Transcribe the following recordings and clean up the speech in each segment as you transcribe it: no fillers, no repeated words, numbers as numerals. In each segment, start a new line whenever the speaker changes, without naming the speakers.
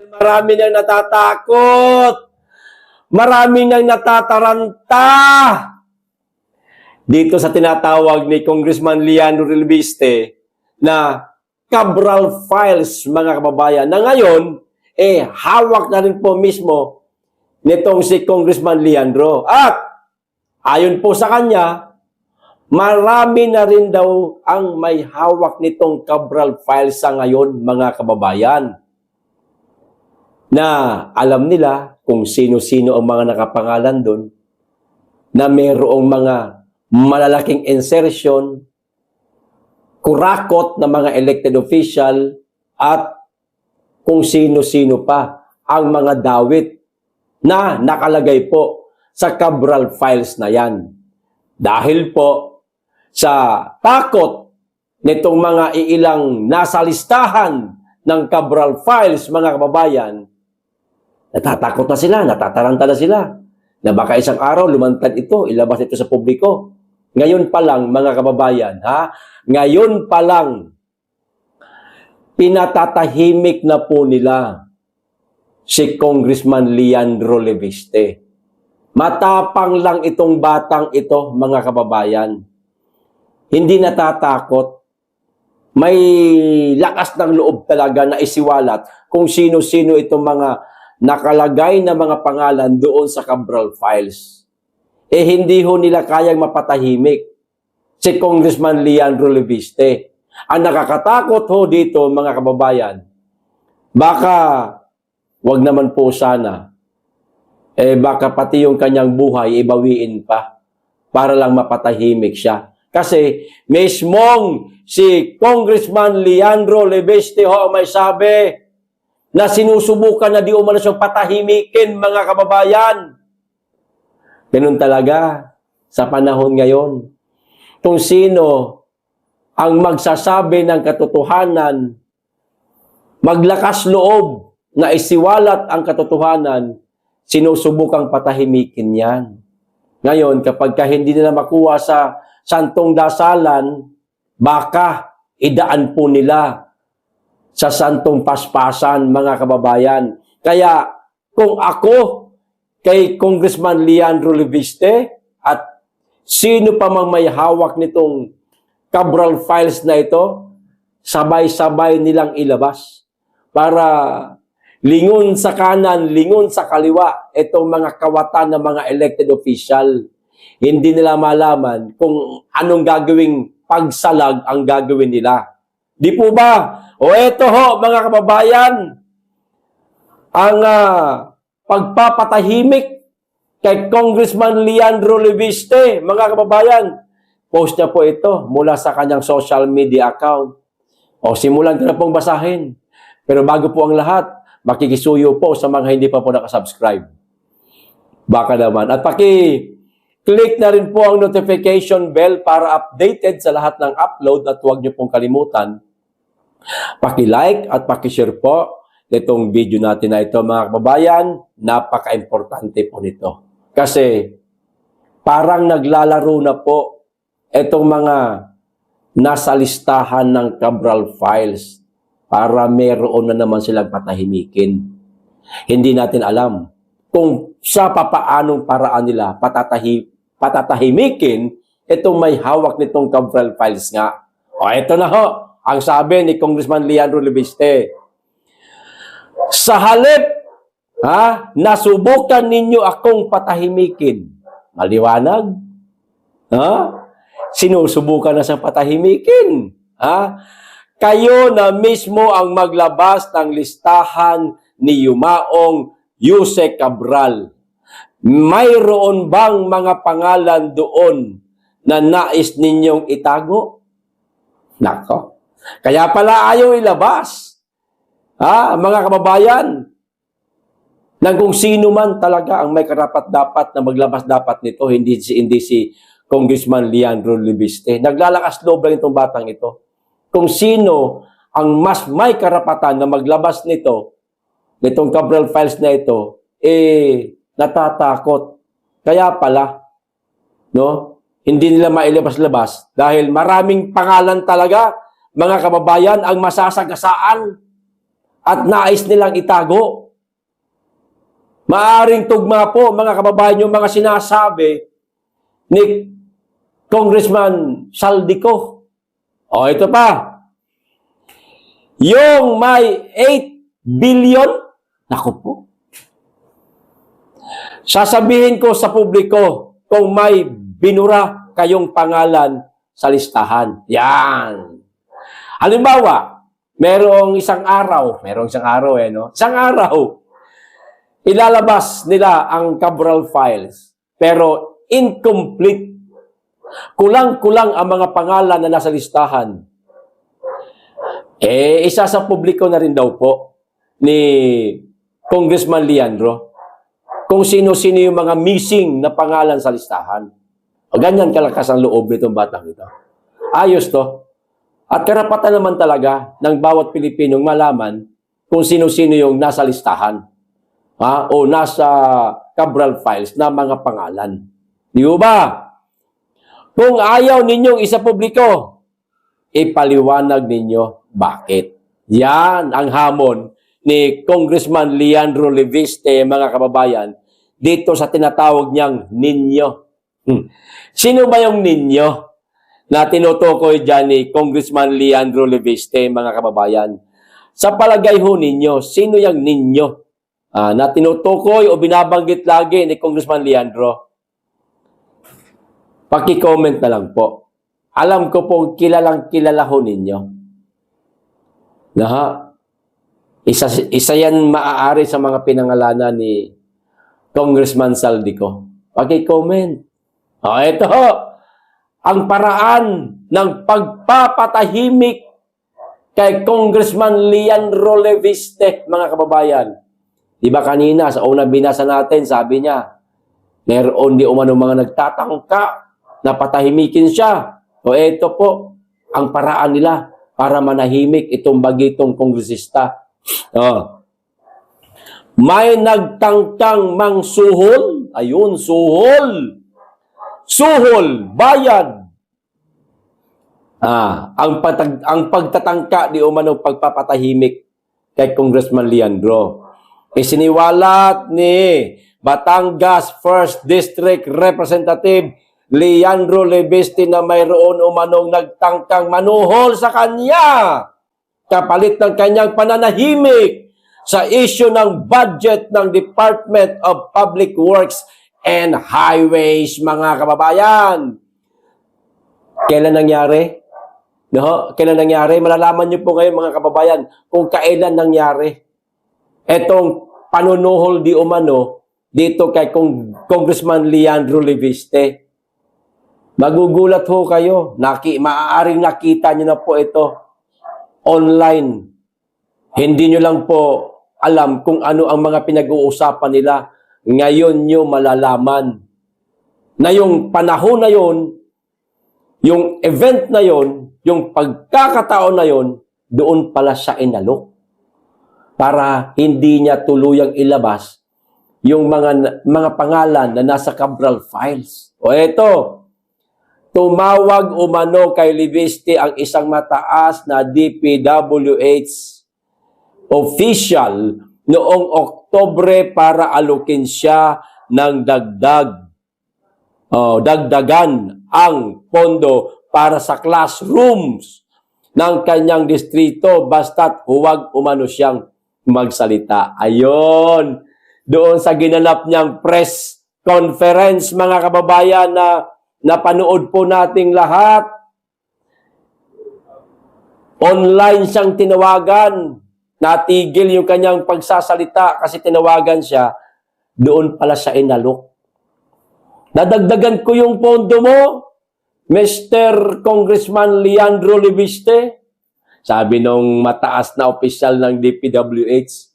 Marami nang natatakot. Marami nang natataranta. Dito sa tinatawag ni Congressman Leandro Relviste na Cabral Files, mga kababayan, na ngayon, hawak na rin po mismo nitong si Congressman Leandro. At ayon po sa kanya, marami na rin daw ang may hawak nitong Cabral Files sa ngayon, mga kababayan, na alam nila kung sino-sino ang mga nakapangalan doon, na mayroong mga malalaking insertion, kurakot na mga elected official, at kung sino-sino pa ang mga dawit na nakalagay po sa Cabral Files na yan. Dahil po sa takot nitong mga iilang nasa listahan ng Cabral Files, mga kababayan, natatakot na sila, natataranta na sila, na baka isang araw lumantad ito, ilabas ito sa publiko. Ngayon pa lang, mga kababayan, ngayon pa lang, pinatatahimik na po nila si Congressman Leandro Relviste. Matapang lang itong batang ito, mga kababayan. Hindi natatakot. May lakas ng loob talaga na isiwalat kung sino-sino itong mga nakalagay na mga pangalan doon sa Cabral Files. Hindi ho nila kayang mapatahimik si Congressman Leandro Relviste. Ang nakakatakot ho dito, mga kababayan, baka wag naman po sana, baka pati yung kanyang buhay ibawiin pa para lang mapatahimik siya. Kasi mismong si Congressman Leandro Relviste ho may sabi na sinusubukan na di umano siyang patahimikin, mga kababayan. Ganun talaga sa panahon ngayon. Kung sino ang magsasabi ng katotohanan, maglakas loob na isiwalat ang katotohanan, sinusubukang patahimikin yan. Ngayon, kapag hindi nila makuha sa santong dasalan, baka idaan po nila sa santong paspasan, mga kababayan. Kaya kung ako kay Congressman Leandro Relviste at sino pa mang may hawak nitong Cabral Files na ito, sabay-sabay nilang ilabas para lingon sa kanan, lingon sa kaliwa itong mga kawatan ng mga elected official. Hindi nila malaman kung anong gagawing pagsalag ang gagawin nila. Di po ba? O eto ho, mga kababayan, ang pagpapatahimik kay Congressman Leandro Relviste, mga kababayan. Post niya po ito mula sa kanyang social media account. O simulan ko na pong basahin. Pero bago po ang lahat, makikisuyo po sa mga hindi pa po nakasubscribe. Baka naman. At click na rin po ang notification bell para updated sa lahat ng upload at huwag niyo pong kalimutan. Paki-like at paki-share po itong video natin na ito, mga kababayan. Napaka-importante po nito. Kasi parang naglalaro na po itong mga nasa listahan ng Cabral Files para meron na naman silang patahimikin. Hindi natin alam kung sa papaanong paraan nila patatahimikin itong may hawak nitong Cabral Files nga. O ito na ho, ang sabi ni Congressman Leandro Relviste. Sa halip, nasubukan ninyo akong patahimikin. Maliwanag? Sinusubukan na siyang patahimikin. Kayo na mismo ang maglabas ng listahan ni Yumaong Yuse Cabral. Mayroon bang mga pangalan doon na nais ninyong itago? Nako. Kaya pala ayaw ilabas. Mga kababayan, na kung sino man talaga ang may karapat-dapat na maglabas dapat nito, hindi si Congressman Leandro Relviste. Naglalakas loob lang itong batang ito. Kung sino ang mas may karapatan na maglabas nitong Cabral Files na ito, natatakot. Kaya pala, no? Hindi nila mailabas-labas dahil maraming pangalan talaga, mga kababayan, ang masasagasaan at nais nilang itago. Maaring tugma po, mga kababayan, yung mga sinasabi ni Congressman Saldico. O, ito pa. Yung may 8 billion, naku po. Sasabihin ko sa publiko kung may binura kayong pangalan sa listahan. Yan. Halimbawa, merong isang araw, no? Isang araw, ilalabas nila ang Cabral files, pero incomplete. Kulang-kulang ang mga pangalan na nasa listahan. Isa sa publiko na rin daw po ni Congressman Leandro kung sino-sino yung mga missing na pangalan sa listahan. O ganyan kalakas ang loob nitong batang ito. Ayos to. At karapatan naman talaga ng bawat Pilipinong malaman kung sino-sino yung nasa listahan. O nasa Cabral files na mga pangalan. Di ba? Kung ayaw ninyong isa publiko, ipaliwanag ninyo bakit. Yan ang hamon ni Congressman Leandro Leviste, mga kababayan, dito sa tinatawag niyang ninyo. Sino ba yung ninyo na tinutukoy dyan ni Congressman Leandro Leviste, mga kababayan? Sa palagay ho ninyo, sino yung ninyo na tinutukoy o binabanggit lagi ni Congressman Leandro? Paki-comment na lang po. Alam ko pong kilalang-kilala ho ninyo. Isa yan maaari sa mga pinangalanan ni Congressman Saldico. Paki-comment. Ito ang paraan ng pagpapatahimik kay Congressman Leandro Leviste, mga kababayan. Di ba kanina, sa unang binasa natin, sabi niya, meron di umano mga nagtatangka na patahimikin siya. O ito po, ang paraan nila para manahimik itong bagitong kongresista. May nagtangkang mangsuhol. Ayun, suhol. Suhol, bayad. Ang pagtatangka di umano pagpapatahimik kay Congressman Leandro. Isiniwalat ni Batangas 1st District Representative Leandro Leviste na mayroon umanong nagtangkang manuhol sa kanya kapalit ng kanyang pananahimik sa issue ng budget ng Department of Public Works and Highways, mga kababayan. Kailan nangyari? No? Kailan nangyari? Malalaman niyo po ngayon, mga kababayan, kung kailan nangyari etong panunuhol di umano dito kay Congressman Leandro Leviste. Magugulat ho kayo. Maaaring nakita nyo na po ito online. Hindi nyo lang po alam kung ano ang mga pinag-uusapan nila. Ngayon nyo malalaman na yung panahon na yon, yung event na yon, yung pagkakataon na yon, doon pala siya inalok. Para hindi niya tuluyang ilabas yung mga pangalan na nasa Cabral files. O eto, tumawag umano kay Leviste ang isang mataas na DPWH official noong Oktubre para alukin siya ng dagdagan ang pondo para sa classrooms ng kanyang distrito basta't huwag umano siyang magsalita. Ayon, doon sa ginanap niyang press conference, mga kababayan, na napanood po nating lahat. Online siyang tinawagan. Natigil yung kanyang pagsasalita kasi tinawagan siya. Doon pala siya inalok. Dadagdagan ko yung pondo mo, Mr. Congressman Leandro Leviste. Sabi nung mataas na opisyal ng DPWH.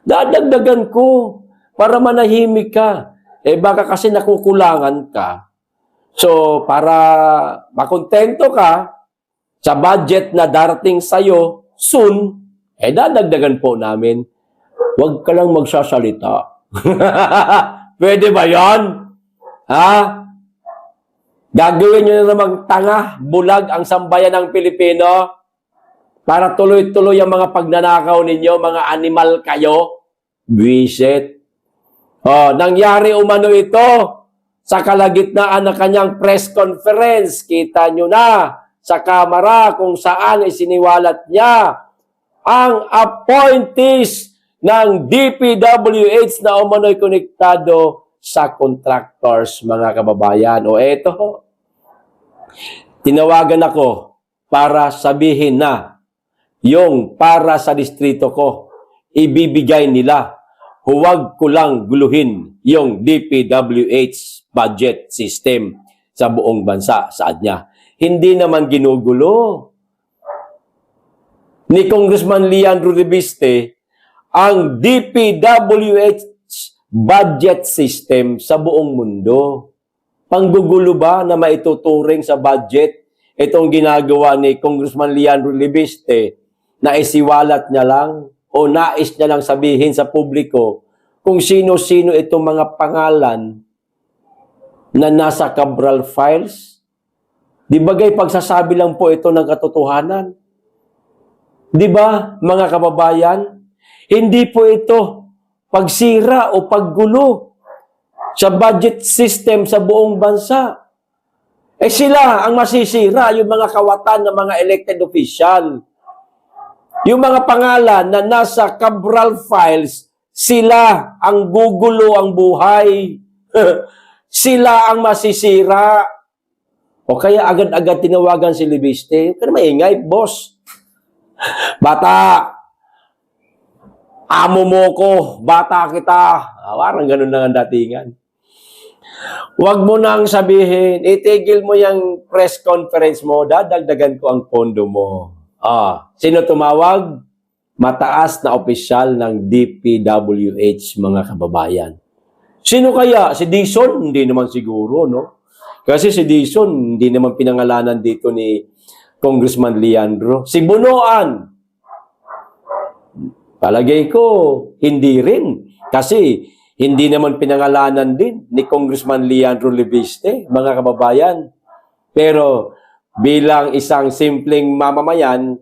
Dadagdagan ko para manahimik ka. Baka kasi nakukulangan ka. So, para makontento ka sa budget na darating sa'yo soon, dadagdagan po namin. Huwag ka lang magsasalita. Pwede ba yan? Gagawin nyo na namang tanga, bulag ang sambayan ng Pilipino? Para tuloy-tuloy ang mga pagnanakaw ninyo, mga animal kayo. Visit. Nangyari umano ito sa kalagitnaan ng kanyang press conference. Kita nyo na sa kamera kung saan isiniwalat niya ang appointees ng DPWH na umano'y konektado sa contractors, mga kababayan. Eto, tinawagan ako para sabihin na yung para sa distrito ko, ibibigay nila. Huwag ko lang guluhin yung DPWH budget system sa buong bansa. Saad niya. Hindi naman ginugulo ni Congressman Leandro Reviste ang DPWH budget system sa buong mundo. Panggugulo ba na maituturing sa budget itong ginagawa ni Congressman Leandro Reviste na isiwalat niya lang o nais niya lang sabihin sa publiko kung sino-sino itong mga pangalan na nasa Cabral files? Di bagay pagsasabi lang po ito ng katotohanan? Di ba, mga kababayan? Hindi po ito pagsira o paggulo sa budget system sa buong bansa. Sila ang masisira, yung mga kawatan ng mga elected official. Yung mga pangalan na nasa Cabral files, sila ang gugulo ang buhay. Sila ang masisira. O kaya agad-agad tinawagan si Reviste. Huwag ka na maingay, boss. Bata, amo mo ko, bata kita. Parang ganun lang ang datingan. Huwag mo nang sabihin, itigil mo yung press conference mo, dadagdagan ko ang pondo mo. Sino tumawag? Mataas na opisyal ng DPWH, mga kababayan. Sino kaya? Si Dizon? Hindi naman siguro, no? Kasi si Dizon, hindi naman pinangalanan dito ni Congressman Leandro. Si Bunoan, palagay ko, hindi rin. Kasi hindi naman pinangalanan din ni Congressman Leandro Reviste, mga kababayan. Pero bilang isang simpleng mamamayan,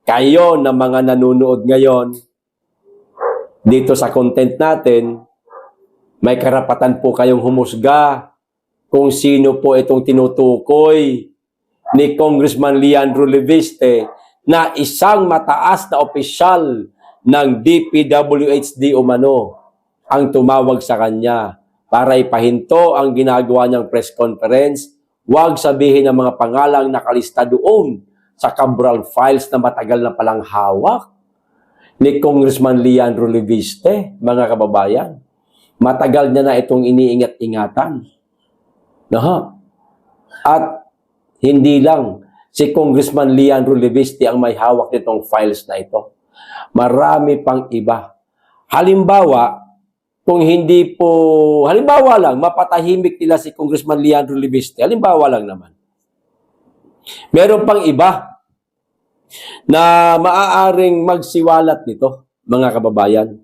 kayo na mga nanonood ngayon dito sa content natin, may karapatan po kayong humusga kung sino po itong tinutukoy ni Congressman Leandro Reviste na isang mataas na opisyal ng DPWHD umano ang tumawag sa kanya para ipahinto ang ginagawa niyang press conference. Huwag sabihin ng mga pangalang nakalista doon sa Cabral files na matagal na palang hawak ni Congressman Leandro Reviste, mga kababayan. Matagal niya na itong iniingat-ingatan. At hindi lang si Congressman Leandro Reviste ang may hawak nitong files na ito. Marami pang iba. Halimbawa, kung hindi po, halimbawa lang, mapatahimik nila si Congressman Leandro Reviste. Halimbawa lang naman. Meron pang iba na maaaring magsiwalat nito, mga kababayan.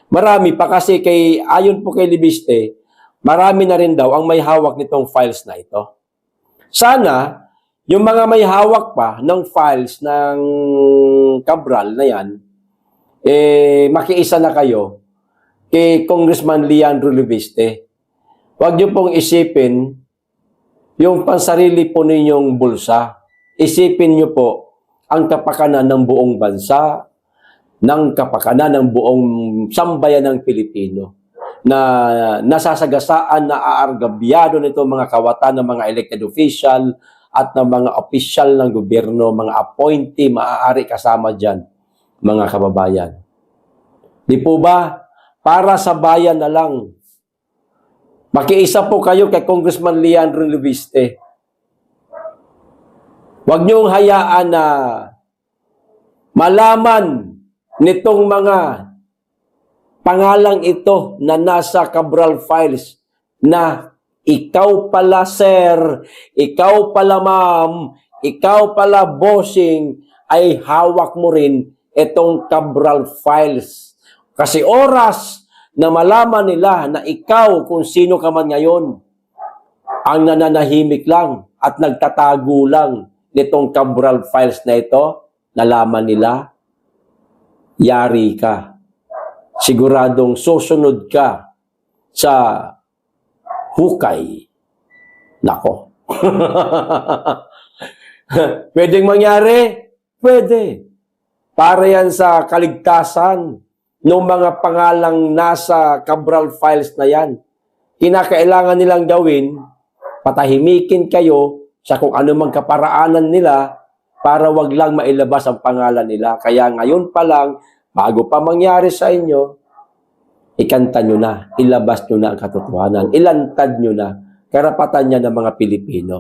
Marami pa kasi ayon po kay Reviste, marami na rin daw ang may hawak nitong files na ito. Sana, yung mga may hawak pa ng files ng Cabral na yan, makiisa na kayo kay Congressman Leandro Reviste. Huwag niyo pong isipin yung pansarili po ninyong bulsa. Isipin niyo po ang kapakanan ng buong bansa, ng kapakanan ng buong sambayan ng Pilipino na nasasagasaan na aargabyado nito mga kawatan ng mga elected official at ng mga opisyal ng gobyerno, mga appointee, maaari kasama dyan, mga kababayan. Di po ba? Para sa bayan na lang. Makiisa po kayo kay Congressman Leandro Reviste. Huwag niyong hayaan na malaman nitong mga pangalang ito na nasa Cabral files na ikaw pala sir, ikaw pala ma'am, ikaw pala bossing, ay hawak mo rin itong Cabral files. Kasi oras na malaman nila na ikaw kung sino ka man ngayon, ang nananahimik lang at nagtatago lang nitong Cabral files na ito, nalaman nila, yari ka. Siguradong susunod ka sa hukay. Nako. Pwedeng mangyari? Pwede. Para yan sa kaligtasan ng mga pangalang nasa Cabral files na yan. Kinakailangan nilang gawin, patahimikin kayo sa kung ano mang kaparaanan nila para wag lang mailabas ang pangalan nila. Kaya ngayon pa lang, bago pa mangyari sa inyo, ikanta nyo na, ilabas nyo na ang katotohanan, ilantad nyo na, karapatan niya ng mga Pilipino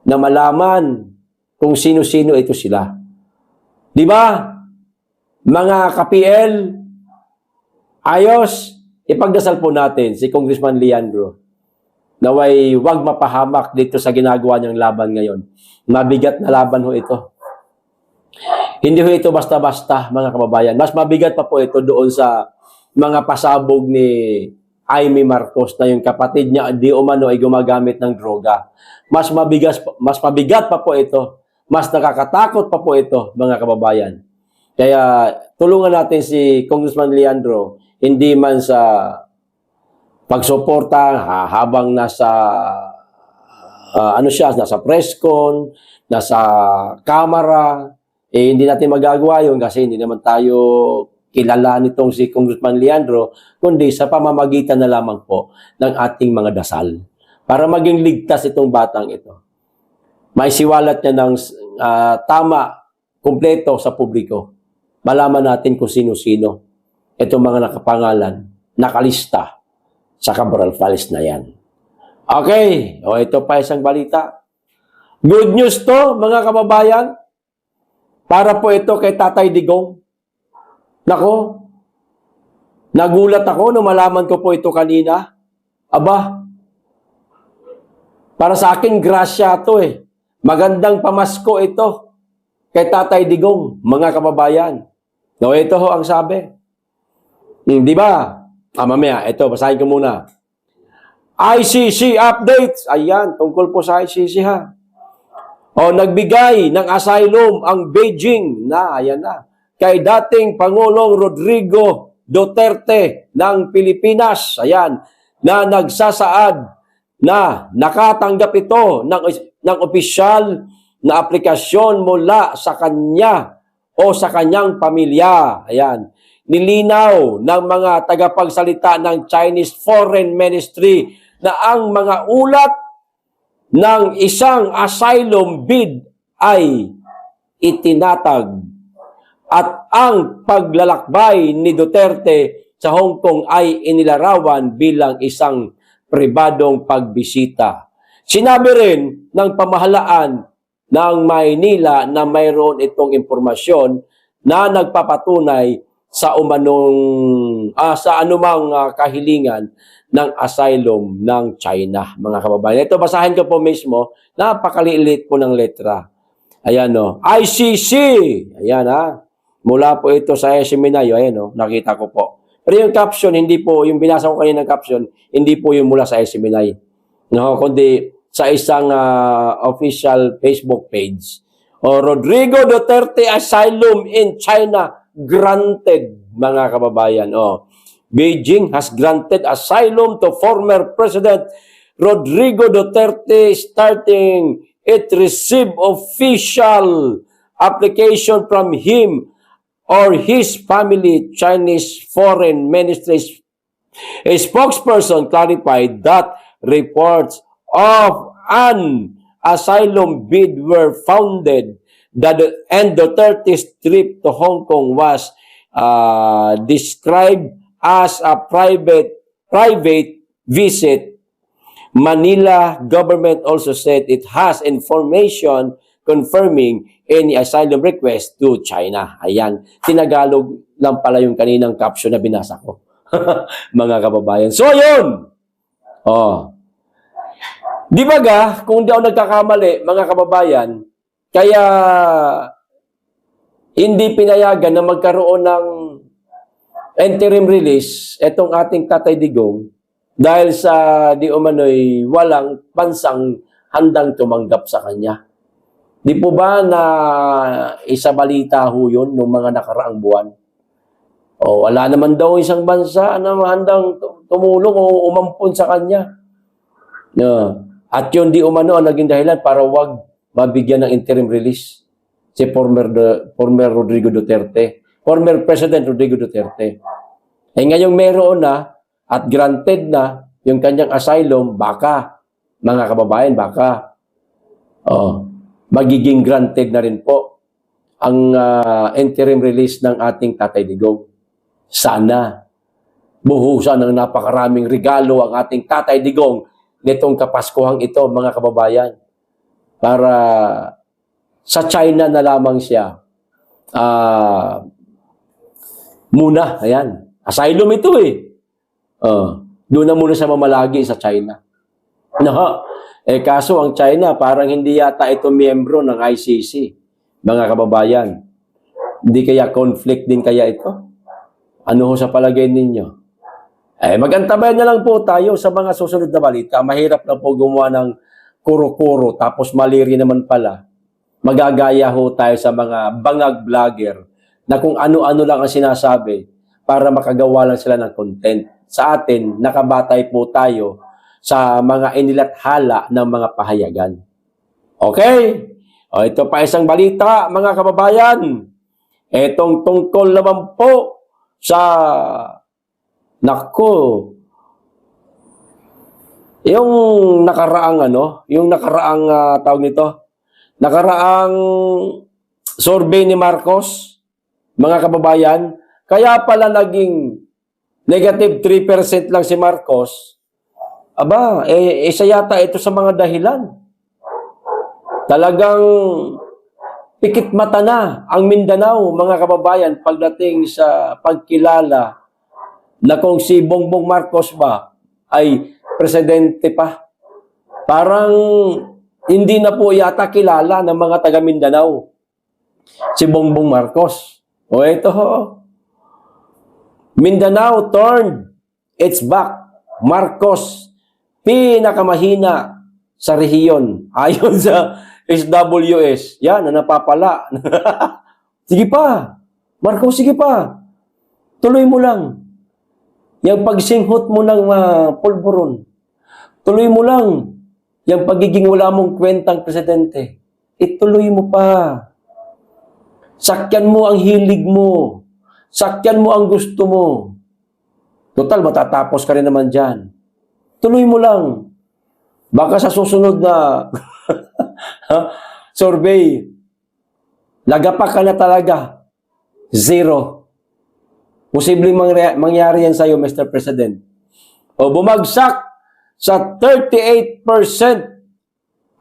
na malaman kung sino-sino ito sila. Di ba? Mga ka-PL, ayos, ipagdasal po natin si Congressman Leandro naway wag mapahamak dito sa ginagawa niyang laban ngayon. Mabigat na laban ho ito. Hindi ho ito basta-basta, mga kababayan. Mas mabigat pa po ito doon sa mga pasabog ni Amy Marcos na yung kapatid niya di umano ay gumagamit ng droga. Mas mabigat pa po ito. Mas nakakatakot pa po ito, mga kababayan. Kaya tulungan natin si Congressman Leandro, hindi man sa pagsuporta habang nasa nasa presscon, nasa kamera, hindi natin magagawa yun kasi hindi naman tayo kilala nitong si Congressman Leandro, kundi sa pamamagitan na lamang po ng ating mga dasal para maging ligtas itong batang ito. May siwalat niya ng tama, kumpleto sa publiko. Malaman natin kung sino-sino itong mga nakapangalan, nakalista sa Cabral files na yan. Okay, ito pa isang balita. Good news to, mga kababayan. Para po ito kay Tatay Digong. Nako, nagulat ako nung malaman ko po ito kanina. Aba, para sa akin, grasya to eh. Magandang pamasko ito kay Tatay Digong, mga kababayan. Ito ho ang sabi. Di ba? Mamaya, ito, basahin ko muna. ICC updates. Ayan, tungkol po sa ICC ha. Nagbigay ng asylum ang Beijing ayan na, kay dating Pangulong Rodrigo Duterte ng Pilipinas. Ayan, na nagsasaad na nakatanggap ito ng opisyal na aplikasyon mula sa kanya o sa kanyang pamilya. Ayan. Nilinaw ng mga tagapagsalita ng Chinese Foreign Ministry na ang mga ulat ng isang asylum bid ay itinatag at ang paglalakbay ni Duterte sa Hong Kong ay inilarawan bilang isang pribadong pagbisita. Sinabi rin ng pamahalaan ng Maynila na mayroon itong impormasyon na nagpapatunay sa anumang kahilingan ng asylum ng China, mga kababayan. Ito, basahin ko po mismo. Napakaliit po ng letra. Ayan ICC. Ayan mula po ito sa SMNI. Ayan nakita ko po. Pero yung caption, hindi po, yung binasa ko kanina ng caption, hindi po yung mula sa SMNI. Kundi sa isang official Facebook page. Rodrigo Duterte asylum in China granted, mga kababayan. Beijing has granted asylum to former President Rodrigo Duterte starting it received official application from him or his family. Chinese Foreign Ministry a spokesperson clarified that reports of an asylum bid were founded and Duterte's trip to Hong Kong was described as a private visit. Manila government also said it has information confirming any asylum request to China. Ayan, tinagalog lang pala yung kaninang caption na binasa ko. Mga kababayan. So, yun! Di ba kung di ako nagkakamali, mga kababayan, kaya hindi pinayagan na magkaroon ng interim release itong ating Tatay Digong dahil sa di umano'y walang bansang handang tumanggap sa kanya. Di po ba na isa balita ho yun noong mga nakaraang buwan? O wala naman daw isang bansa na handang tumulong o umampon sa kanya. At yun di umano ang naging dahilan para wag mabigyan ng interim release si former Rodrigo Duterte, former President Rodrigo Duterte. Eh ngayong meron na at granted na yung kanyang asylum, baka, mga kababayan, baka, magiging granted na rin po ang interim release ng ating Tatay Digong. Sana buhusan ng napakaraming regalo ang ating Tatay Digong nitong Kapaskuhang ito, mga kababayan, para sa China na lamang siya muna. Ayan, asylum ito eh. Doon na muna siya mamalagi sa China. Kaso ang China, parang hindi yata ito miyembro ng ICC, mga kababayan. Hindi kaya conflict din kaya ito? Ano ho sa palagay ninyo? Magantabayan na lang po tayo sa mga susunod na balita. Mahirap na po gumawa ng kuro-kuro, tapos maliri naman pala. Magagaya ho tayo sa mga bangag vlogger na kung ano-ano lang ang sinasabi para makagawa lang sila ng content. Sa atin, nakabatay po tayo sa mga inilathala ng mga pahayagan. Okay? Ito pa isang balita, mga kababayan. Itong tungkol naman po sa yung nakaraang tawag nito, nakaraang survey ni Marcos, mga kababayan, kaya pala naging negative 3% lang si Marcos. Isa yata ito sa mga dahilan. Talagang pikit mata na ang Mindanao, mga kababayan, pagdating sa pagkilala na kung si Bongbong Marcos ba ay presidente pa. Parang hindi na po yata kilala ng mga taga Mindanao si Bongbong Marcos. Ito ho. Mindanao turned its back. Marcos pinakamahina sa rehiyon ayon sa SWS. Yan, napapala. Sige pa. Marcos, sige pa. Tuloy mo lang. Yung pagsinghot mo ng pulburon. Tuloy mo lang. Yung pagiging wala mong kwentang presidente. Ituloy mo pa. Sakyan mo ang hilig mo. Sakyan mo ang gusto mo. Total, matatapos ka rin naman dyan. Tuloy mo lang. Baka sa susunod na survey, lagapak ka na talaga. 0. Posibleng mangyari yan sa'yo, Mr. President. Bumagsak sa 38%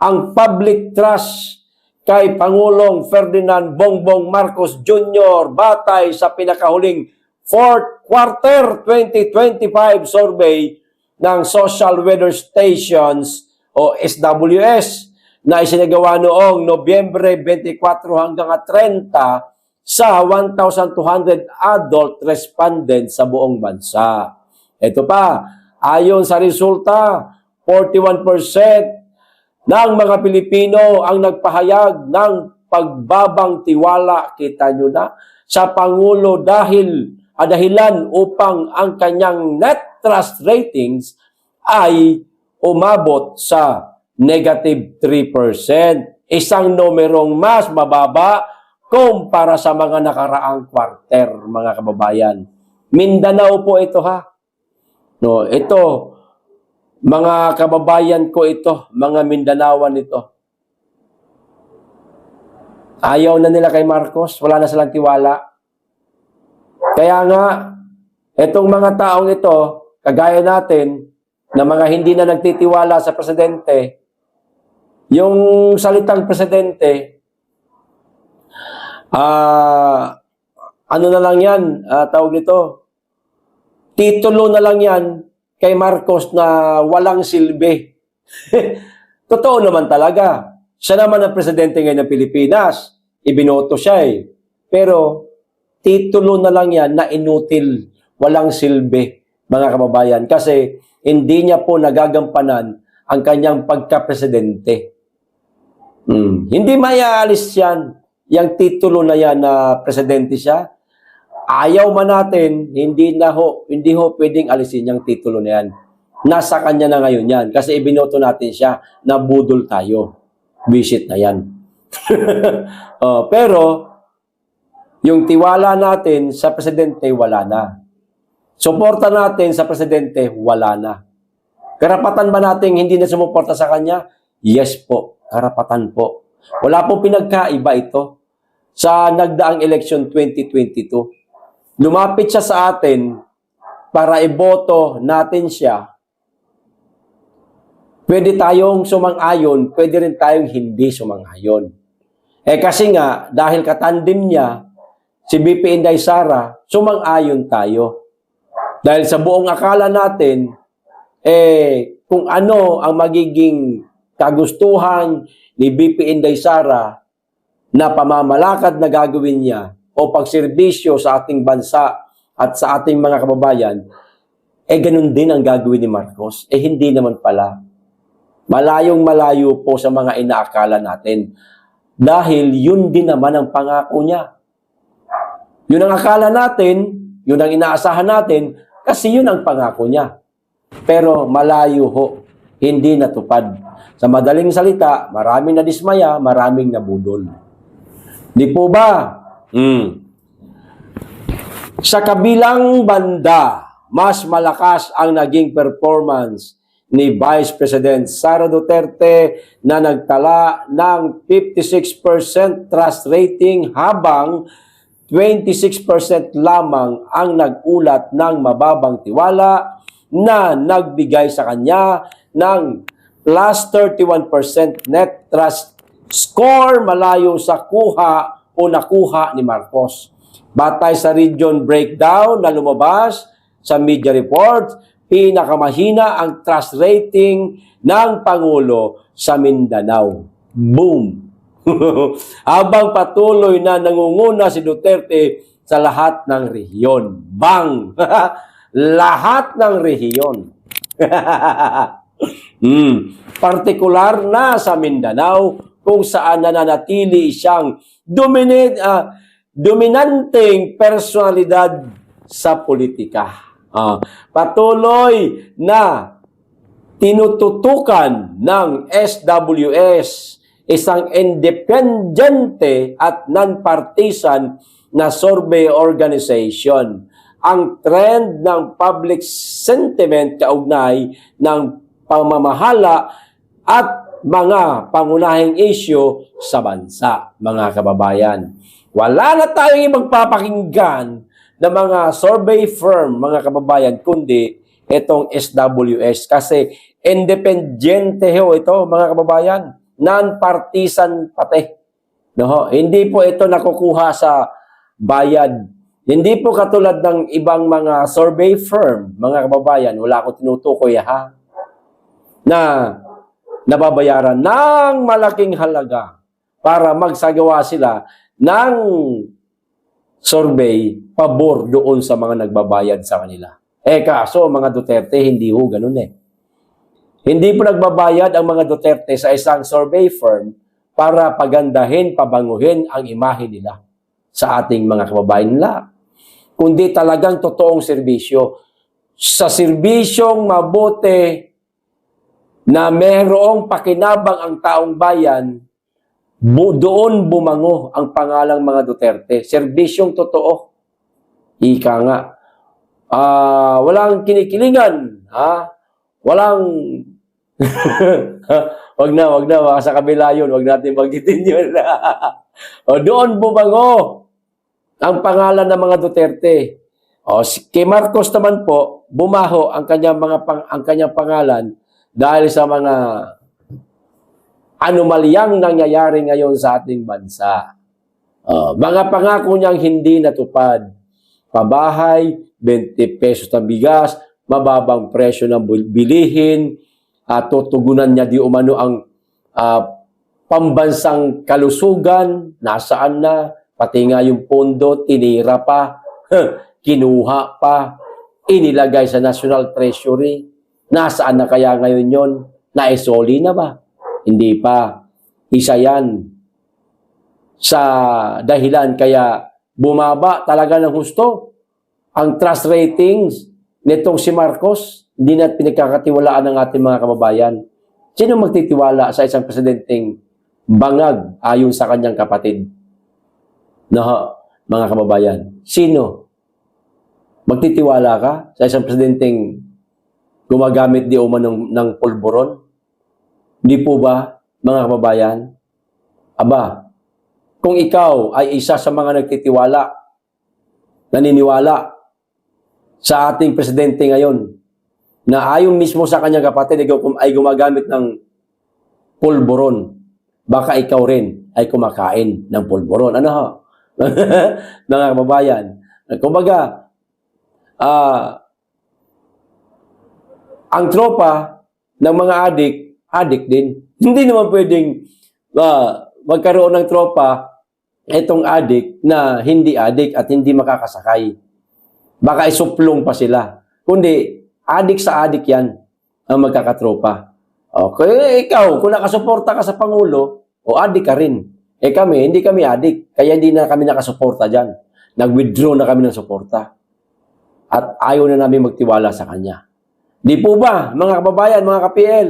ang public trust kay Pangulong Ferdinand Bongbong Marcos Jr. batay sa pinakahuling 4th quarter 2025 survey ng Social Weather Stations o SWS na isinagawa noong Nobyembre 24 hanggang 30 sa 1,200 adult respondents sa buong bansa. Ito pa, ayon sa resulta, 41% ng mga Pilipino ang nagpahayag ng pagbabang tiwala, kita nyo na, sa Pangulo dahilan upang ang kanyang net trust ratings ay umabot sa negative 3%. Isang numerong mas mababa kumpara sa mga nakaraang quarter, mga kababayan. Mindanao po ito ha. Ito, mga kababayan ko ito, mga Mindanaoan ito. Ayaw na nila kay Marcos, wala na silang tiwala. Kaya nga, itong mga taong ito, kagaya natin, na mga hindi na nagtitiwala sa presidente, yung salitang presidente, ano na lang yan, tawag nito, titulo na lang yan kay Marcos na walang silbi. Totoo naman talaga. Siya naman ang presidente ngayon ng Pilipinas. Ibinoto siya eh. Pero, titulo na lang yan na inutil, walang silbi, mga kababayan. Kasi, hindi niya po nagagampanan ang kanyang pagka-presidente. Hindi maiaalis yan. Yung titulo na yan na presidente siya, ayaw man natin, hindi ho pwedeng alisin yung titulo na yan. Nasa kanya na ngayon yan. Kasi ibinoto natin siya na budol tayo. Visit na yan. Pero, yung tiwala natin sa presidente, wala na. Suporta natin sa presidente, wala na. Karapatan ba natin hindi na sumuporta sa kanya? Yes po, karapatan po. Wala pong pinagkaiba ito. Sa nagdaang election 2022, lumapit siya sa atin para iboto natin siya. Pwede tayong sumang-ayon, pwede rin tayong hindi sumang-ayon. Kasi nga, dahil katandim niya, si BP Inday Sara, sumang-ayon tayo. Dahil sa buong akala natin, kung ano ang magiging kagustuhan ni BP Inday Sara na pamamalakad na gagawin niya o pagserbisyo sa ating bansa at sa ating mga kababayan, ganun din ang gagawin ni Marcos. Hindi naman pala. Malayong malayo po sa mga inaakala natin. Dahil yun din naman ang pangako niya. Yun ang akala natin, yun ang inaasahan natin, kasi yun ang pangako niya. Pero malayo ho, hindi natupad. Sa madaling salita, maraming nadismaya, maraming nabudol. Di po ba? Sa kabilang banda, mas malakas ang naging performance ni Vice President Sara Duterte na nagtala ng 56% trust rating habang 26% lamang ang nagulat ng mababang tiwala na nagbigay sa kanya ng plus 31% net trust score malayo sa kuha o nakuha ni Marcos. Batay sa region breakdown na lumabas sa media report, pinakamahina ang trust rating ng Pangulo sa Mindanao. Boom! Habang patuloy na nangunguna si Duterte sa lahat ng rehiyon. Bang! Lahat ng rehiyon. Partikular na sa Mindanao kung saan nananatili siyang dominanteng personalidad sa politika. Patuloy na tinututukan ng SWS, isang independente at non-partisan na survey organization, ang trend ng public sentiment kaugnay ng pamamahala at mga pangunahing issue sa bansa, mga kababayan. Wala na tayong ibang papakinggan na mga survey firm, mga kababayan, kundi itong SWS. Kasi independente ito, mga kababayan, non-partisan pati. No? Hindi po ito nakukuha sa bayad. Hindi po katulad ng ibang mga survey firm, mga kababayan, wala akong tinutukoy na nababayaran ng malaking halaga para magsagawa sila ng survey pabor doon sa mga nagbabayad sa kanila. Kaso mga Duterte, hindi ho ganun Hindi po nagbabayad ang mga Duterte sa isang survey firm para pagandahin, pabanguhin ang imahe nila sa ating mga kababayan nila. Kundi talagang totoong serbisyo. Sa serbisyong mabuti na mayroong pakinabang ang taong bayan, doon bumango ang pangalang mga Duterte. Serbisyong totoo. Ika nga. Walang kinikilingan. Walang... wag na. Baka sa kabila yun. Wag natin magitin yun. Doon bumango ang pangalan ng mga Duterte. Kay Marcos naman po, bumaho ang kanyang pangalan dahil sa mga anomalyang nangyayari ngayon sa ating bansa. Mga pangako niyang hindi natupad. Pabahay, 20 pesos na bigas, mababang presyo ng bilihin, tutugunan niya di umano ang pambansang kalusugan, nasaan na, pati nga yung pondo, tinira pa, kinuha pa, inilagay sa National Treasury. Nasaan na kaya ngayon yon? Naisoli na ba? Hindi pa. Isa yan sa dahilan kaya bumaba talaga ng husto ang trust ratings nitong si Marcos. Hindi na pinagkakatiwalaan ng ating mga kababayan. Sino magtitiwala sa isang presidenteng bangag ayon sa kanyang kapatid? No, mga kababayan, sino? Magtitiwala ka sa isang presidenteng gumagamit di umano ng pulburon? Hindi po ba, mga kababayan? Aba, kung ikaw ay isa sa mga nagtitiwala, naniniwala sa ating presidente ngayon, na ayon mismo sa kanyang kapatid ay gumagamit ng pulburon, baka ikaw rin ay kumakain ng pulburon. Ano ho? Mga kababayan, kumbaga, ang tropa ng mga adik din. Hindi naman pwedeng magkaroon ng tropa itong adik na hindi adik at hindi makakasakay. Baka isuplong pa sila. Kundi, adik sa adik yan ang magkakatropa. Okay, ikaw, kung nakasuporta ka sa Pangulo, o adik ka rin. Kami, hindi kami adik. Kaya hindi na kami nakasuporta dyan. Nag-withdraw na kami ng suporta. At ayaw na namin magtiwala sa kanya. Di po ba, mga kababayan, mga ka-PL?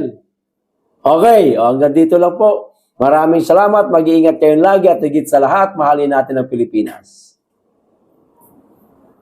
Okay, hanggang dito lang po. Maraming salamat. Mag-iingat kayo lagi at higit sa lahat, mahalin natin ang Pilipinas.